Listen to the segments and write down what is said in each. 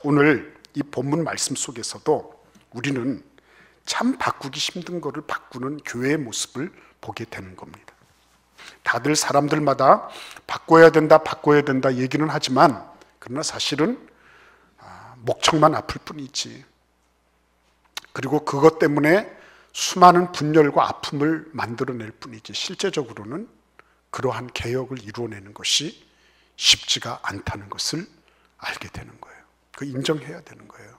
오늘 이 본문 말씀 속에서도 우리는 참 바꾸기 힘든 것을 바꾸는 교회의 모습을 보게 되는 겁니다. 다들 사람들마다 바꿔야 된다 얘기는 하지만 그러나 사실은 목청만 아플 뿐이지. 그리고 그것 때문에 수많은 분열과 아픔을 만들어낼 뿐이지 실제적으로는 그러한 개혁을 이루어내는 것이 쉽지가 않다는 것을 알게 되는 거예요. 그 인정해야 되는 거예요.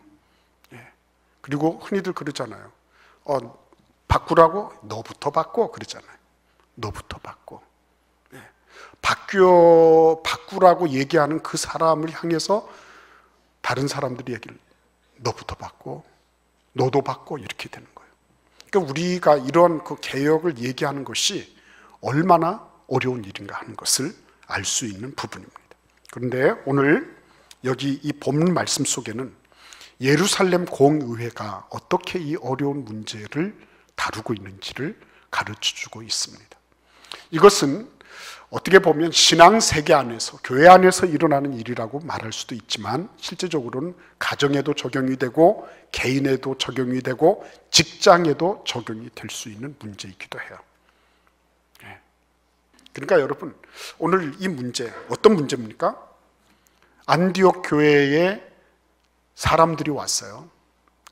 그리고 흔히들 그러잖아요. 바꾸라고? 너부터 바꿔 그러잖아요. 너부터 바꿔. 바꾸라고 얘기하는 그 사람을 향해서 다른 사람들이 얘기를 너부터 바꿔, 너도 바꿔 이렇게 되는 거예요. 그러니까 우리가 이런 그 개혁을 얘기하는 것이 얼마나 어려운 일인가 하는 것을 알 수 있는 부분입니다. 그런데 오늘 여기 이 본문 말씀 속에는 예루살렘 공의회가 어떻게 이 어려운 문제를 다루고 있는지를 가르쳐주고 있습니다. 이것은 어떻게 보면 신앙 세계 안에서, 교회 안에서 일어나는 일이라고 말할 수도 있지만 실제적으로는 가정에도 적용이 되고 개인에도 적용이 되고 직장에도 적용이 될 수 있는 문제이기도 해요. 그러니까 여러분, 오늘 이 문제, 어떤 문제입니까? 안디옥 교회에 사람들이 왔어요.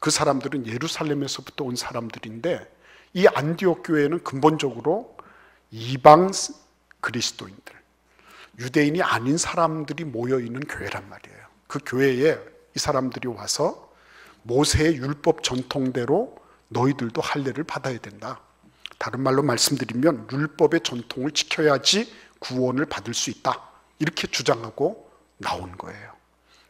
그 사람들은 예루살렘에서부터 온 사람들인데 이 안디옥 교회는 근본적으로 이방 그리스도인들, 유대인이 아닌 사람들이 모여있는 교회란 말이에요. 그 교회에 이 사람들이 와서 모세의 율법 전통대로 너희들도 할례를 받아야 된다. 다른 말로 말씀드리면 율법의 전통을 지켜야지 구원을 받을 수 있다. 이렇게 주장하고 나온 거예요.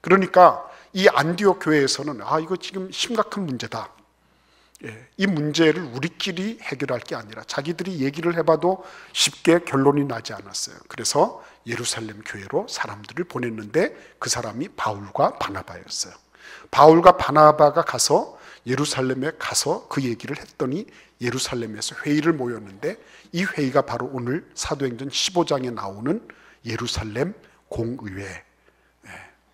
그러니까 이 안디옥 교회에서는 이거 지금 심각한 문제다. 이 문제를 우리끼리 해결할 게 아니라 자기들이 얘기를 해봐도 쉽게 결론이 나지 않았어요. 그래서 예루살렘 교회로 사람들을 보냈는데 그 사람이 바울과 바나바였어요. 바울과 바나바가 가서 예루살렘에 가서 그 얘기를 했더니 예루살렘에서 회의를 모였는데 이 회의가 바로 오늘 사도행전 15장에 나오는 예루살렘 공의회,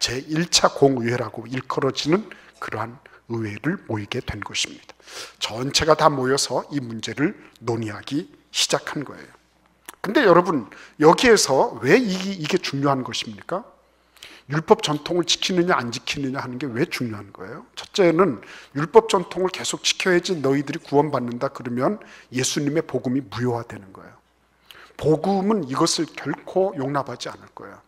제1차 공의회라고 일컬어지는 그러한 의회를 모이게 된 것입니다. 전체가 다 모여서 이 문제를 논의하기 시작한 거예요. 근데 여러분, 여기에서 왜 이게 중요한 것입니까? 율법 전통을 지키느냐 안 지키느냐 하는 게 왜 중요한 거예요? 첫째는 율법 전통을 계속 지켜야지 너희들이 구원받는다 그러면 예수님의 복음이 무효화되는 거예요. 복음은 이것을 결코 용납하지 않을 거예요.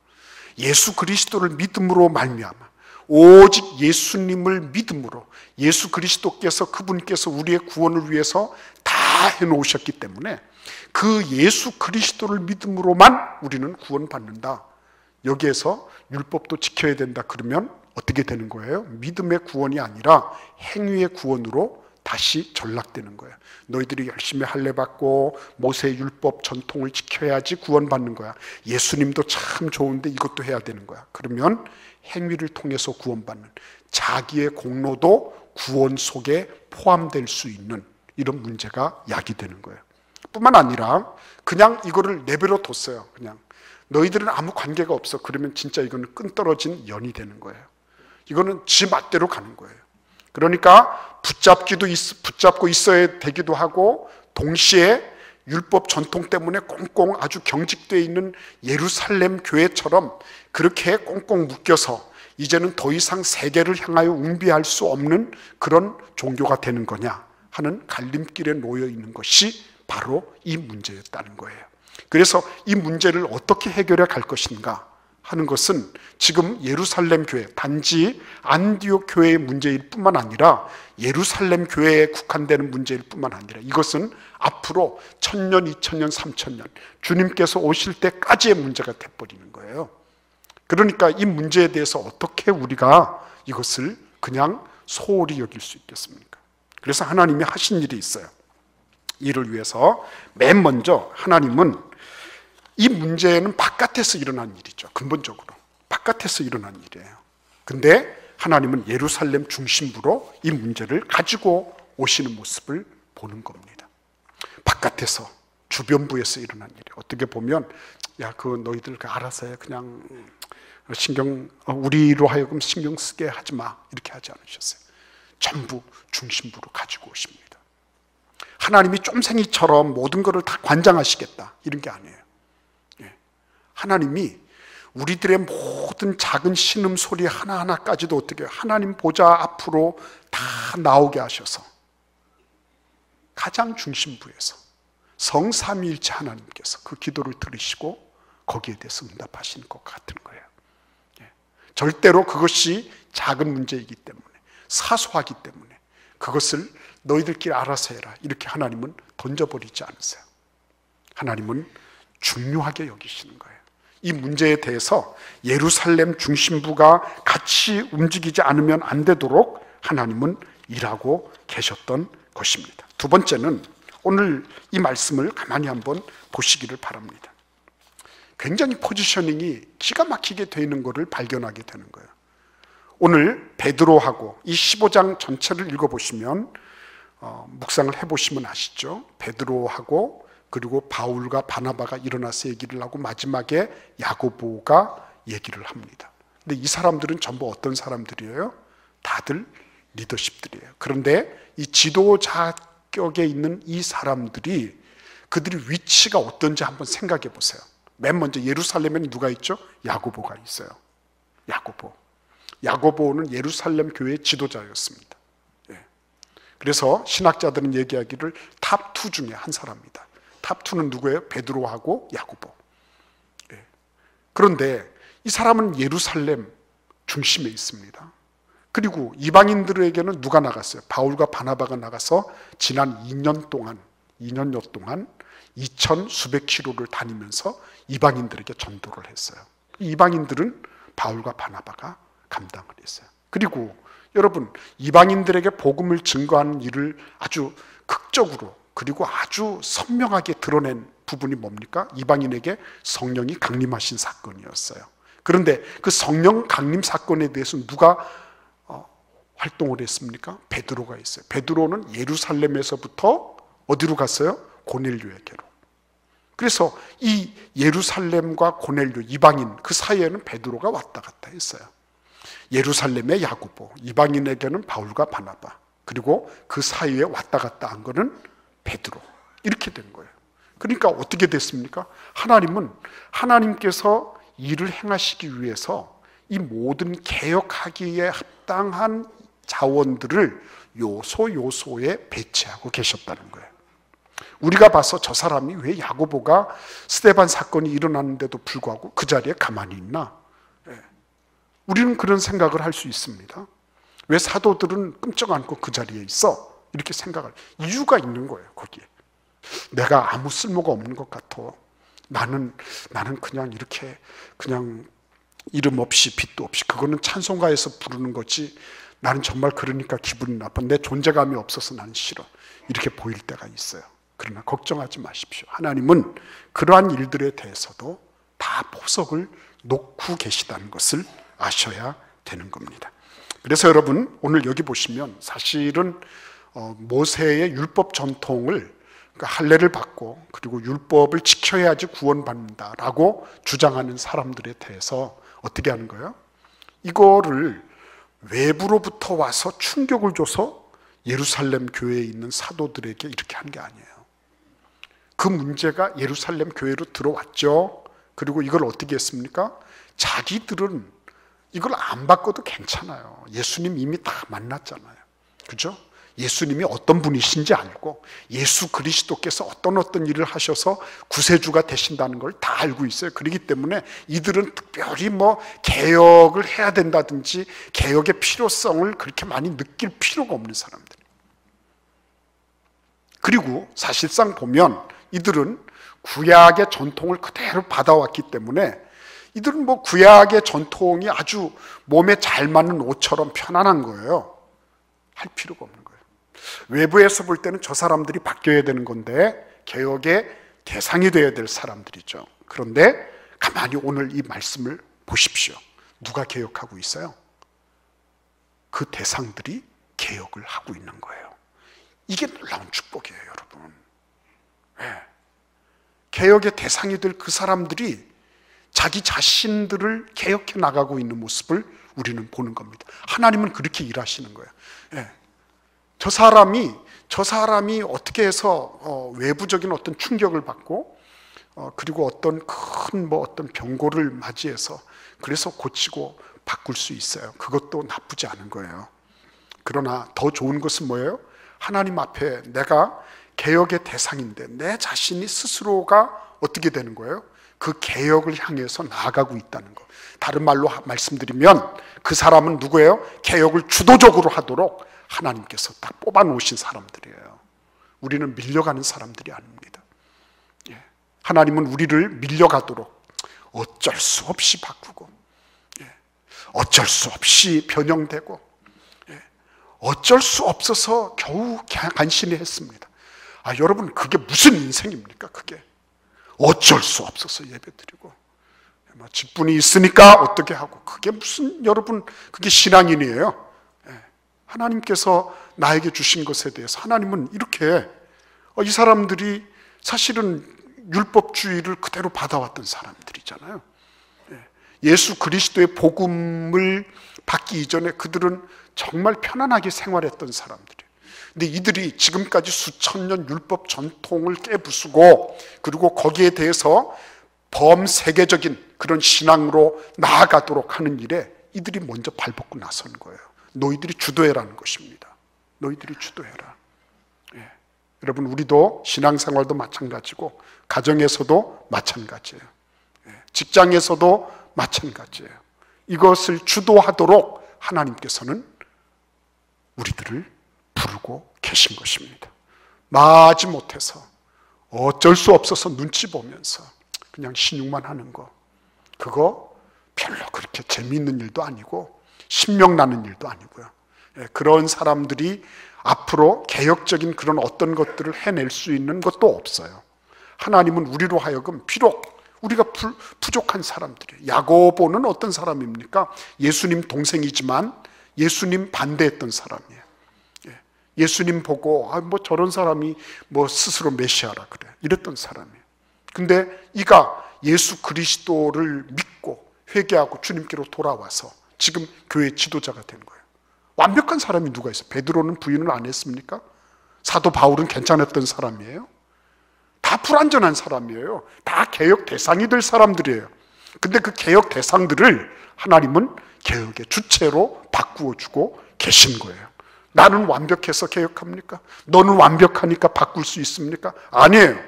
예수 그리스도를 믿음으로 말미암아 오직 예수님을 믿음으로 예수 그리스도께서 그분께서 우리의 구원을 위해서 다 해놓으셨기 때문에 그 예수 그리스도를 믿음으로만 우리는 구원받는다. 여기에서 율법도 지켜야 된다 그러면 어떻게 되는 거예요? 믿음의 구원이 아니라 행위의 구원으로 다시 전락되는 거예요. 너희들이 열심히 할례 받고 모세의 율법 전통을 지켜야지 구원받는 거야. 예수님도 참 좋은데 이것도 해야 되는 거야. 그러면 행위를 통해서 구원받는 자기의 공로도 구원 속에 포함될 수 있는 이런 문제가 야기되는 거예요. 뿐만 아니라 그냥 이거를 내버려 뒀어요. 그냥 너희들은 아무 관계가 없어. 그러면 진짜 이거는 끈떨어진 연이 되는 거예요. 이거는 지 맛대로 가는 거예요. 그러니까 붙잡고 있어야 되기도 하고 동시에 율법 전통 때문에 꽁꽁 아주 경직되어 있는 예루살렘 교회처럼 그렇게 꽁꽁 묶여서 이제는 더 이상 세계를 향하여 웅비할 수 없는 그런 종교가 되는 거냐 하는 갈림길에 놓여 있는 것이 바로 이 문제였다는 거예요. 그래서 이 문제를 어떻게 해결해 갈 것인가 하는 것은 지금 예루살렘 교회, 단지 안디옥 교회의 문제일 뿐만 아니라 예루살렘 교회에 국한되는 문제일 뿐만 아니라 이것은 앞으로 1000년, 2000년, 3000년 주님께서 오실 때까지의 문제가 돼버리는 거예요. 그러니까 이 문제에 대해서 어떻게 우리가 이것을 그냥 소홀히 여길 수 있겠습니까? 그래서 하나님이 하신 일이 있어요. 이를 위해서 맨 먼저 하나님은 이 문제는 바깥에서 일어난 일이죠. 근본적으로 바깥에서 일어난 일이에요. 근데 하나님은 예루살렘 중심부로 이 문제를 가지고 오시는 모습을 보는 겁니다. 바깥에서, 주변부에서 일어난 일이 어떻게 보면 야, 그 너희들 알아서 해, 그냥 우리로 하여금 신경 쓰게 하지 마, 이렇게 하지 않으셨어요. 전부 중심부로 가지고 오십니다. 하나님이 쫌생이처럼 모든 것을 다 관장하시겠다, 이런 게 아니에요. 하나님이 우리들의 모든 작은 신음소리 하나하나까지도 어떻게 하나님 보좌 앞으로 다 나오게 하셔서 가장 중심부에서 성삼위일체 하나님께서 그 기도를 들으시고 거기에 대해서 응답하시는 것 같은 거예요. 절대로 그것이 작은 문제이기 때문에, 사소하기 때문에 그것을 너희들끼리 알아서 해라, 이렇게 하나님은 던져버리지 않으세요. 하나님은 중요하게 여기시는 거예요. 이 문제에 대해서 예루살렘 중심부가 같이 움직이지 않으면 안 되도록 하나님은 일하고 계셨던 것입니다. 두 번째는 오늘 이 말씀을 가만히 한번 보시기를 바랍니다. 굉장히 포지셔닝이 기가 막히게 되는 것을 발견하게 되는 거예요. 오늘 베드로하고 이 15장 전체를 읽어보시면 묵상을 해보시면 아시죠? 베드로하고 그리고 바울과 바나바가 일어나서 얘기를 하고 마지막에 야고보가 얘기를 합니다. 근데 이 사람들은 전부 어떤 사람들이에요? 다들 리더십들이에요. 그런데 이 지도 자격에 있는 이 사람들이 그들의 위치가 어떤지 한번 생각해 보세요. 맨 먼저 예루살렘에는 누가 있죠? 야고보가 있어요. 야고보는 예루살렘 교회의 지도자였습니다. 그래서 신학자들은 얘기하기를 탑2 중에 한 사람입니다. 탑2는 누구예요? 베드로하고 야고보. 그런데 이 사람은 예루살렘 중심에 있습니다. 그리고 이방인들에게는 누가 나갔어요? 바울과 바나바가 나가서 지난 2년여 동안 2천 수백 킬로를 다니면서 이방인들에게 전도를 했어요. 이방인들은 바울과 바나바가 감당을 했어요. 그리고 여러분, 이방인들에게 복음을 증거하는 일을 아주 극적으로 그리고 아주 선명하게 드러낸 부분이 뭡니까? 이방인에게 성령이 강림하신 사건이었어요. 그런데 그 성령 강림 사건에 대해서 누가 활동을 했습니까? 베드로가 있어요. 베드로는 예루살렘에서부터 어디로 갔어요? 고넬료에게로. 그래서 이 예루살렘과 고넬료, 이방인 그 사이에는 베드로가 왔다 갔다 했어요. 예루살렘의 야고보, 이방인에게는 바울과 바나바, 그리고 그 사이에 왔다 갔다 한 거는 베드로. 이렇게 된 거예요. 그러니까 어떻게 됐습니까? 하나님은 하나님께서 일을 행하시기 위해서 이 모든 개혁하기에 합당한 자원들을 요소에 배치하고 계셨다는 거예요. 우리가 봐서 저 사람이 왜 야고보가 스데반 사건이 일어났는데도 불구하고 그 자리에 가만히 있나? 우리는 그런 생각을 할 수 있습니다. 왜 사도들은 끔찍 않고 그 자리에 있어? 이렇게 생각할 이유가 있는 거예요. 거기에 내가 아무 쓸모가 없는 것 같아. 나는 그냥 이렇게 그냥 이름 없이 빛도 없이, 그거는 찬송가에서 부르는 거지, 나는 정말 그러니까 기분이 나빠, 내 존재감이 없어서 나는 싫어, 이렇게 보일 때가 있어요. 그러나 걱정하지 마십시오. 하나님은 그러한 일들에 대해서도 다 보석을 놓고 계시다는 것을 아셔야 되는 겁니다. 그래서 여러분, 오늘 여기 보시면 사실은 모세의 율법 전통을, 그러니까 할례를 받고 그리고 율법을 지켜야지 구원받는다라고 주장하는 사람들에 대해서 어떻게 하는 거예요? 이거를 외부로부터 와서 충격을 줘서 예루살렘 교회에 있는 사도들에게 이렇게 한 게 아니에요. 그 문제가 예루살렘 교회로 들어왔죠. 그리고 이걸 어떻게 했습니까? 자기들은 이걸 안 바꿔도 괜찮아요. 예수님 이미 다 만났잖아요. 그죠? 예수님이 어떤 분이신지 알고 예수 그리스도께서 어떤 일을 하셔서 구세주가 되신다는 걸 다 알고 있어요. 그렇기 때문에 이들은 특별히 개혁을 해야 된다든지 개혁의 필요성을 그렇게 많이 느낄 필요가 없는 사람들. 그리고 사실상 보면 이들은 구약의 전통을 그대로 받아왔기 때문에 이들은 구약의 전통이 아주 몸에 잘 맞는 옷처럼 편안한 거예요. 할 필요가 없는 거예요. 외부에서 볼 때는 저 사람들이 바뀌어야 되는 건데 개혁의 대상이 되어야 될 사람들이죠. 그런데 가만히 오늘 이 말씀을 보십시오. 누가 개혁하고 있어요? 그 대상들이 개혁을 하고 있는 거예요. 이게 놀라운 축복이에요, 여러분. 네. 개혁의 대상이 될 그 사람들이 자기 자신들을 개혁해 나가고 있는 모습을 우리는 보는 겁니다. 하나님은 그렇게 일하시는 거예요. 네. 저 사람이 어떻게 해서 외부적인 어떤 충격을 받고 그리고 어떤 큰 어떤 병고를 맞이해서 그래서 고치고 바꿀 수 있어요. 그것도 나쁘지 않은 거예요. 그러나 더 좋은 것은 뭐예요? 하나님 앞에 내가 개혁의 대상인데 내 자신이 스스로가 어떻게 되는 거예요? 그 개혁을 향해서 나아가고 있다는 거. 다른 말로 말씀드리면 그 사람은 누구예요? 개혁을 주도적으로 하도록 하나님께서 딱 뽑아놓으신 사람들이에요. 우리는 밀려가는 사람들이 아닙니다. 하나님은 우리를 밀려가도록 어쩔 수 없이 바꾸고, 어쩔 수 없이 변형되고, 어쩔 수 없어서 겨우 간신히 했습니다. 여러분, 그게 무슨 인생입니까? 그게 어쩔 수 없어서 예배드리고 직분이 있으니까 어떻게 하고, 그게 무슨, 여러분, 그게 신앙인이에요? 하나님께서 나에게 주신 것에 대해서 하나님은 이렇게, 이 사람들이 사실은 율법주의를 그대로 받아왔던 사람들이잖아요. 예수 그리스도의 복음을 받기 이전에 그들은 정말 편안하게 생활했던 사람들이에요. 근데 이들이 지금까지 수천 년 율법 전통을 깨부수고 그리고 거기에 대해서 범세계적인 그런 신앙으로 나아가도록 하는 일에 이들이 먼저 발벗고 나선 거예요. 너희들이 주도해라는 것입니다. 너희들이 주도해라. 여러분, 우리도 신앙생활도 마찬가지고 가정에서도 마찬가지예요. 직장에서도 마찬가지예요. 이것을 주도하도록 하나님께서는 우리들을 부르고 계신 것입니다. 마지못해서 어쩔 수 없어서 눈치 보면서 그냥 신용만 하는 거, 그거 별로 그렇게 재미있는 일도 아니고 신명나는 일도 아니고요. 그런 사람들이 앞으로 개혁적인 그런 어떤 것들을 해낼 수 있는 것도 없어요. 하나님은 우리로 하여금 비록 우리가 부족한 사람들이에요. 야고보는 어떤 사람입니까? 예수님 동생이지만 예수님 반대했던 사람이에요. 예수님 보고 저런 사람이 스스로 메시아라 그래, 이랬던 사람이에요. 근데 이가 예수 그리스도를 믿고 회개하고 주님께로 돌아와서 지금 교회 지도자가 된 거예요. 완벽한 사람이 누가 있어요? 베드로는 부인을 안 했습니까? 사도 바울은 괜찮았던 사람이에요. 다 불완전한 사람이에요. 다 개혁 대상이 될 사람들이에요. 근데 그 개혁 대상들을 하나님은 개혁의 주체로 바꾸어 주고 계신 거예요. 나는 완벽해서 개혁합니까? 너는 완벽하니까 바꿀 수 있습니까? 아니에요.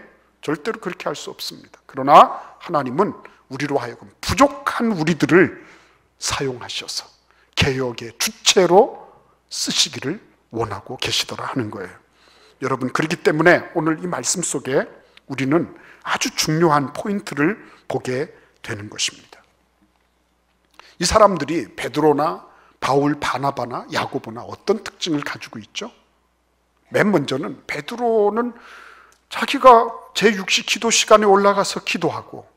절대로 그렇게 할 수 없습니다. 그러나 하나님은 우리로 하여금 부족한 우리들을 사용하셔서 개혁의 주체로 쓰시기를 원하고 계시더라 하는 거예요. 여러분, 그렇기 때문에 오늘 이 말씀 속에 우리는 아주 중요한 포인트를 보게 되는 것입니다. 이 사람들이 베드로나 바울, 바나바나 야고보나 어떤 특징을 가지고 있죠? 맨 먼저는 베드로는 자기가 제6시 기도 시간에 올라가서 기도하고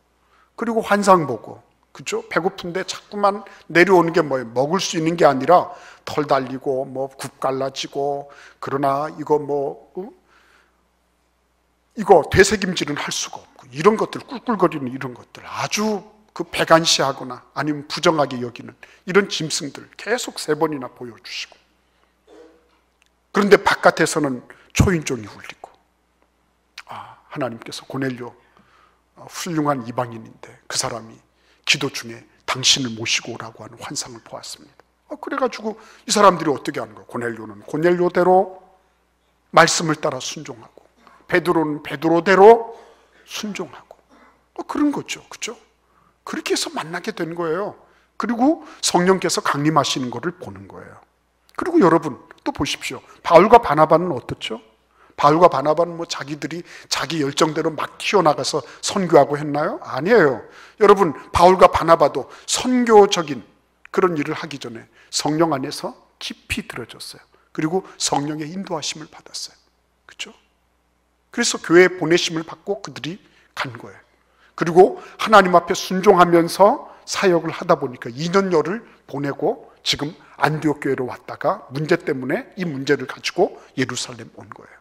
그리고 환상 보고, 그죠? 배고픈데 자꾸만 내려오는 게 뭐예요? 먹을 수 있는 게 아니라 털 달리고 굽 갈라지고, 그러나 이거 되새김질은 할 수가 없고, 이런 것들, 꿀꿀거리는 이런 것들, 아주 그 배관시하거나 아니면 부정하게 여기는 이런 짐승들 계속 3번이나 보여주시고, 그런데 바깥에서는 초인종이 울리고, 하나님께서 고넬료 훌륭한 이방인인데 그 사람이 기도 중에 당신을 모시고 오라고 하는 환상을 보았습니다. 그래가지고 이 사람들이 어떻게 하는 거예요? 고넬료는 고넬료대로 말씀을 따라 순종하고, 베드로는 베드로대로 순종하고, 그런 거죠. 그죠? 그렇게 해서 만나게 된 거예요. 그리고 성령께서 강림하시는 것을 보는 거예요. 그리고 여러분 또 보십시오. 바울과 바나바는 어떻죠? 바울과 바나바는 자기들이 자기 열정대로 막 튀어나가서 선교하고 했나요? 아니에요. 여러분, 바울과 바나바도 선교적인 그런 일을 하기 전에 성령 안에서 깊이 들어졌어요. 그리고 성령의 인도하심을 받았어요. 그렇죠? 그래서 교회에 보내심을 받고 그들이 간 거예요. 그리고 하나님 앞에 순종하면서 사역을 하다 보니까 2년여를 보내고 지금 안디옥 교회로 왔다가 문제 때문에 이 문제를 가지고 예루살렘 온 거예요.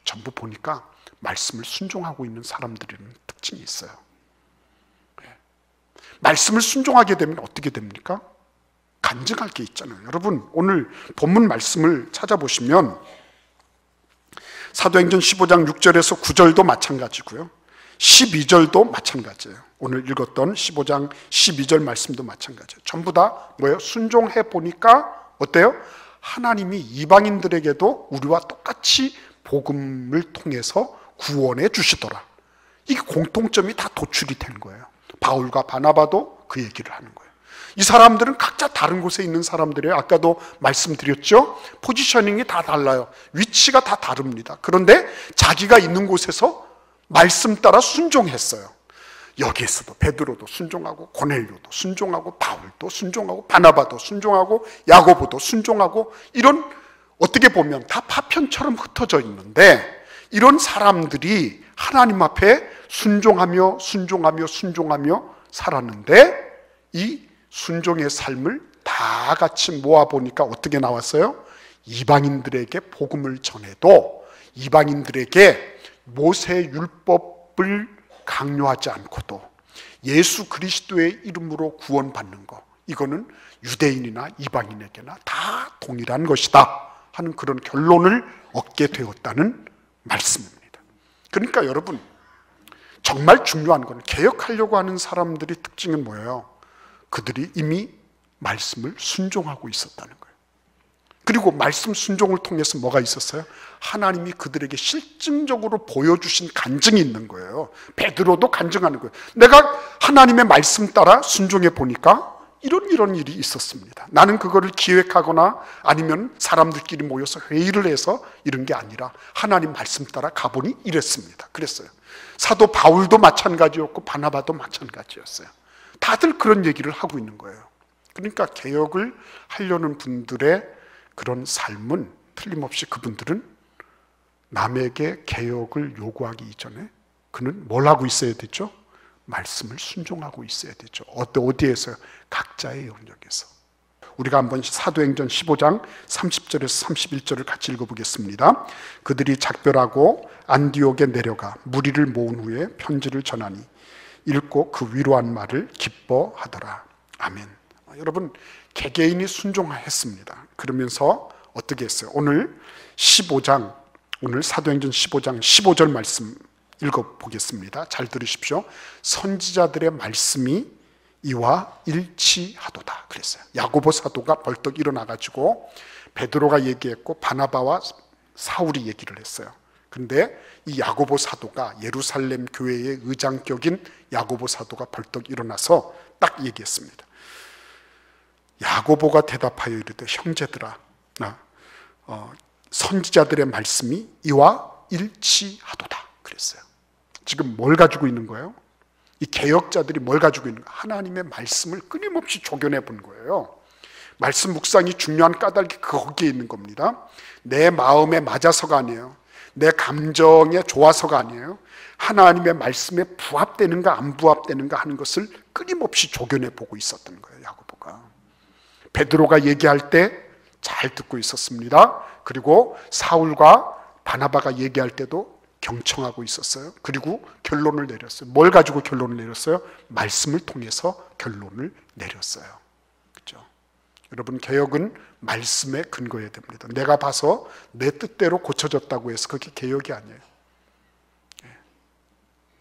전부 보니까 말씀을 순종하고 있는 사람들이라는 특징이 있어요. 말씀을 순종하게 되면 어떻게 됩니까? 간증할 게 있잖아요. 여러분, 오늘 본문 말씀을 찾아보시면 사도행전 15장 6절에서 9절도 마찬가지고요, 12절도 마찬가지예요. 오늘 읽었던 15장 12절 말씀도 마찬가지예요. 전부 다 뭐예요? 순종해 보니까 어때요? 하나님이 이방인들에게도 우리와 똑같이 복음을 통해서 구원해 주시더라. 이게 공통점이 다 도출이 된 거예요. 바울과 바나바도 그 얘기를 하는 거예요. 이 사람들은 각자 다른 곳에 있는 사람들이에요. 아까도 말씀드렸죠? 포지셔닝이 다 달라요. 위치가 다 다릅니다. 그런데 자기가 있는 곳에서 말씀 따라 순종했어요. 여기에서도 베드로도 순종하고 고넬료도 순종하고 바울도 순종하고 바나바도 순종하고 야고보도 순종하고, 이런 어떻게 보면 다 파편처럼 흩어져 있는데 이런 사람들이 하나님 앞에 순종하며 살았는데 이 순종의 삶을 다 같이 모아보니까 어떻게 나왔어요? 이방인들에게 복음을 전해도 이방인들에게 모세 율법을 강요하지 않고도 예수 그리스도의 이름으로 구원받는 것, 이거는 유대인이나 이방인에게나 다 동일한 것이다 하는 그런 결론을 얻게 되었다는 말씀입니다. 그러니까 여러분, 정말 중요한 건 개혁하려고 하는 사람들의 특징은 뭐예요? 그들이 이미 말씀을 순종하고 있었다는 거예요. 그리고 말씀 순종을 통해서 뭐가 있었어요? 하나님이 그들에게 실증적으로 보여주신 간증이 있는 거예요. 베드로도 간증하는 거예요. 내가 하나님의 말씀 따라 순종해 보니까 이런 일이 있었습니다. 나는 그거를 기획하거나 아니면 사람들끼리 모여서 회의를 해서 이런 게 아니라 하나님 말씀 따라 가보니 이랬습니다. 그랬어요. 사도 바울도 마찬가지였고 바나바도 마찬가지였어요. 다들 그런 얘기를 하고 있는 거예요. 그러니까 개혁을 하려는 분들의 그런 삶은 틀림없이 그분들은 남에게 개혁을 요구하기 이전에 그는 뭘 하고 있어야 되죠? 말씀을 순종하고 있어야 되죠. 어디에서요? 각자의 영역에서. 우리가 한번 사도행전 15장 30절에서 31절을 같이 읽어보겠습니다. 그들이 작별하고 안디옥에 내려가 무리를 모은 후에 편지를 전하니 읽고 그 위로한 말을 기뻐하더라. 아멘. 여러분, 개개인이 순종했습니다. 그러면서 어떻게 했어요? 오늘 사도행전 15장 15절 말씀 읽어보겠습니다. 잘 들으십시오. 선지자들의 말씀이 이와 일치하도다 그랬어요. 야고보 사도가 벌떡 일어나가지고 베드로가 얘기했고 바나바와 사울이 얘기를 했어요. 근데 이 야고보 사도가 예루살렘 교회의 의장격인 야고보 사도가 벌떡 일어나서 딱 얘기했습니다. 야고보가 대답하여 이르되 형제들아, 선지자들의 말씀이 이와 일치하도다 그랬어요. 지금 뭘 가지고 있는 거예요? 이 개혁자들이 뭘 가지고 있는 거예요? 하나님의 말씀을 끊임없이 조견해 본 거예요. 말씀 묵상이 중요한 까닭이 거기에 있는 겁니다. 내 마음에 맞아서가 아니에요. 내 감정에 좋아서가 아니에요. 하나님의 말씀에 부합되는가 안 부합되는가 하는 것을 끊임없이 조견해 보고 있었던 거예요. 야고보가. 베드로가 얘기할 때 잘 듣고 있었습니다. 그리고 사울과 바나바가 얘기할 때도 경청하고 있었어요. 그리고 결론을 내렸어요. 뭘 가지고 결론을 내렸어요? 말씀을 통해서 결론을 내렸어요. 그렇죠? 여러분, 개혁은 말씀에 근거해야 됩니다. 내가 봐서 내 뜻대로 고쳐졌다고 해서 그게 개혁이 아니에요.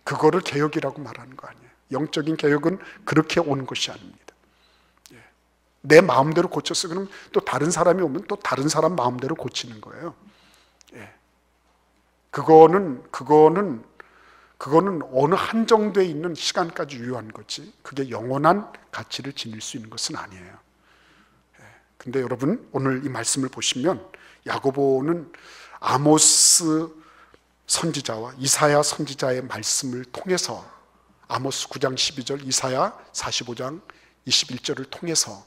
그거를 개혁이라고 말하는 거 아니에요. 영적인 개혁은 그렇게 오는 것이 아닙니다. 내 마음대로 고쳤어. 그럼 또 다른 사람이 오면 또 다른 사람 마음대로 고치는 거예요. 그거는 어느 한정되어 있는 시간까지 유효한 거지, 그게 영원한 가치를 지닐 수 있는 것은 아니에요. 근데 여러분, 오늘 이 말씀을 보시면 야고보는 아모스 선지자와 이사야 선지자의 말씀을 통해서, 아모스 9장 12절, 이사야 45장 21절을 통해서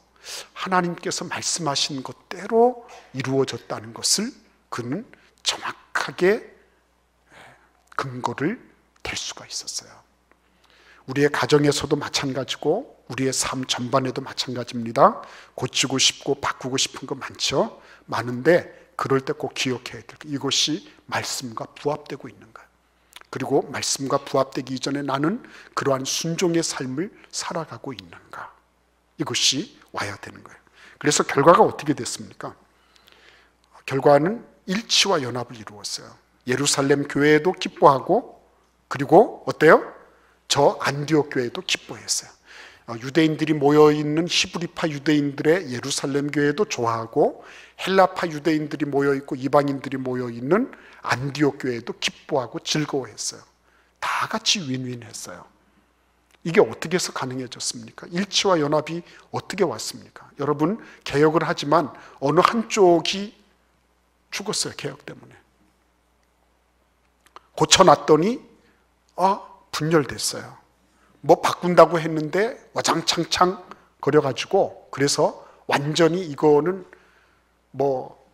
하나님께서 말씀하신 것대로 이루어졌다는 것을 그는 정확하게 근거를 댈 수가 있었어요. 우리의 가정에서도 마찬가지고 우리의 삶 전반에도 마찬가지입니다. 고치고 싶고 바꾸고 싶은 거 많죠. 많은데 그럴 때 꼭 기억해야 될 것, 이것이 말씀과 부합되고 있는 거예요. 그리고 말씀과 부합되기 이전에 나는 그러한 순종의 삶을 살아가고 있는가, 이것이 와야 되는 거예요. 그래서 결과가 어떻게 됐습니까? 결과는 일치와 연합을 이루었어요. 예루살렘 교회도 기뻐하고, 그리고 어때요? 저 안디옥 교회도 기뻐했어요. 유대인들이 모여있는 히브리파 유대인들의 예루살렘 교회도 좋아하고, 헬라파 유대인들이 모여있고 이방인들이 모여있는 안디옥 교회도 기뻐하고 즐거워했어요. 다 같이 윈윈했어요. 이게 어떻게 해서 가능해졌습니까? 일치와 연합이 어떻게 왔습니까? 여러분, 개혁을 하지만 어느 한쪽이 죽었어요. 개혁 때문에. 고쳐놨더니 분열됐어요. 뭐 바꾼다고 했는데 와장창창 거려가지고, 그래서 완전히 이거는 뭐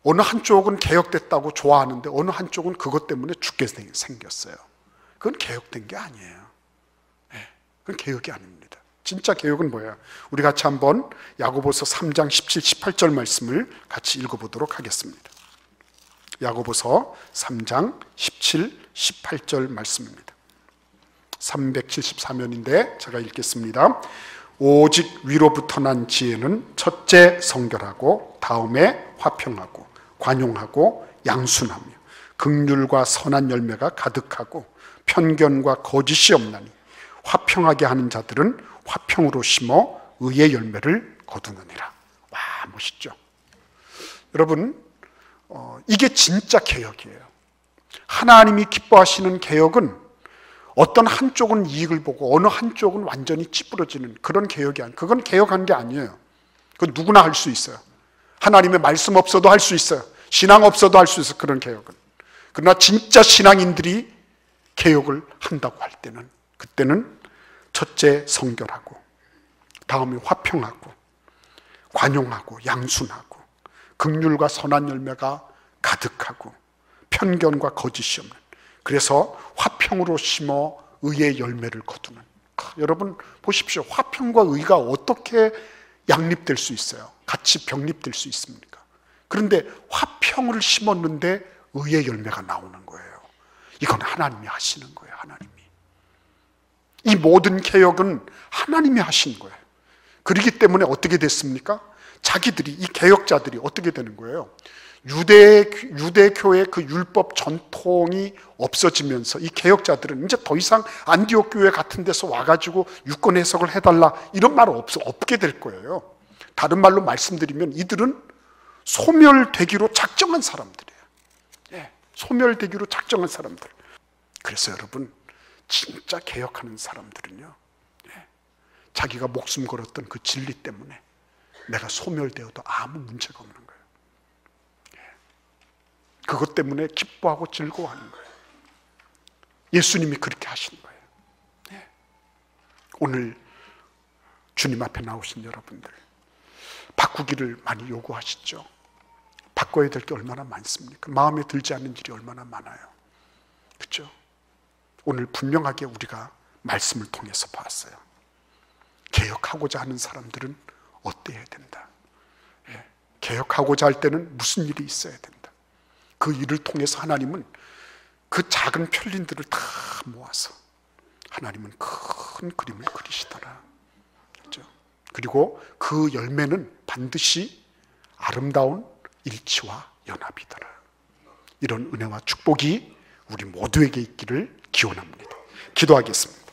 어느 한쪽은 개혁됐다고 좋아하는데 어느 한쪽은 그것 때문에 죽게 생겼어요. 그건 개혁된 게 아니에요. 그건 개혁이 아닙니다. 진짜 개혁은 뭐예요? 우리 같이 한번 야고보서 3장 17, 18절 말씀을 같이 읽어보도록 하겠습니다. 야고보서 3장 17, 18절 말씀입니다. 374면인데 제가 읽겠습니다. 오직 위로부터 난 지혜는 첫째 성결하고 다음에 화평하고 관용하고 양순하며 긍휼과 선한 열매가 가득하고 편견과 거짓이 없나니 화평하게 하는 자들은 화평으로 심어 의의 열매를 거두느니라. 와, 멋있죠? 여러분, 이게 진짜 개혁이에요. 하나님이 기뻐하시는 개혁은 어떤 한쪽은 이익을 보고 어느 한쪽은 완전히 찌푸러지는 그런 개혁이 아니에요. 그건 개혁한 게 아니에요. 그건 누구나 할 수 있어요. 하나님의 말씀 없어도 할 수 있어요. 신앙 없어도 할 수 있어요. 그런 개혁은. 그러나 진짜 신앙인들이 개혁을 한다고 할 때는, 그때는 첫째 성결하고 다음에 화평하고 관용하고 양순하고 긍휼과 선한 열매가 가득하고 편견과 거짓이 없는, 그래서 화평으로 심어 의의 열매를 거두는. 여러분 보십시오. 화평과 의가 어떻게 양립될 수 있어요? 같이 병립될 수 있습니까? 그런데 화평을 심었는데 의의 열매가 나오는 거예요. 이건 하나님이 하시는 거예요. 하나님이. 이 모든 개혁은 하나님이 하신 거예요. 그렇기 때문에 어떻게 됐습니까? 자기들이, 이 개혁자들이 어떻게 되는 거예요? 유대교의 그 율법 전통이 없어지면서 이 개혁자들은 이제 더 이상 안디옥 교회 같은 데서 와가지고 유권 해석을 해달라 이런 말 없게 될 거예요. 다른 말로 말씀드리면 이들은 소멸되기로 작정한 사람들이에요. 소멸되기로 작정한 사람들. 그래서 여러분, 진짜 개혁하는 사람들은요, 자기가 목숨 걸었던 그 진리 때문에 내가 소멸되어도 아무 문제가 없는 거예요. 그것 때문에 기뻐하고 즐거워하는 거예요. 예수님이 그렇게 하신 거예요. 오늘 주님 앞에 나오신 여러분들, 바꾸기를 많이 요구하시죠. 바꿔야 될 게 얼마나 많습니까? 마음에 들지 않는 일이 얼마나 많아요. 그렇죠? 오늘 분명하게 우리가 말씀을 통해서 봤어요. 개혁하고자 하는 사람들은 어때야 된다. 개혁하고자 할 때는 무슨 일이 있어야 된다. 그 일을 통해서 하나님은 그 작은 편린들을 다 모아서 하나님은 큰 그림을 그리시더라. 그렇죠? 그리고 그 열매는 반드시 아름다운 일치와 연합이더라. 이런 은혜와 축복이 우리 모두에게 있기를 기원합니다. 기도하겠습니다.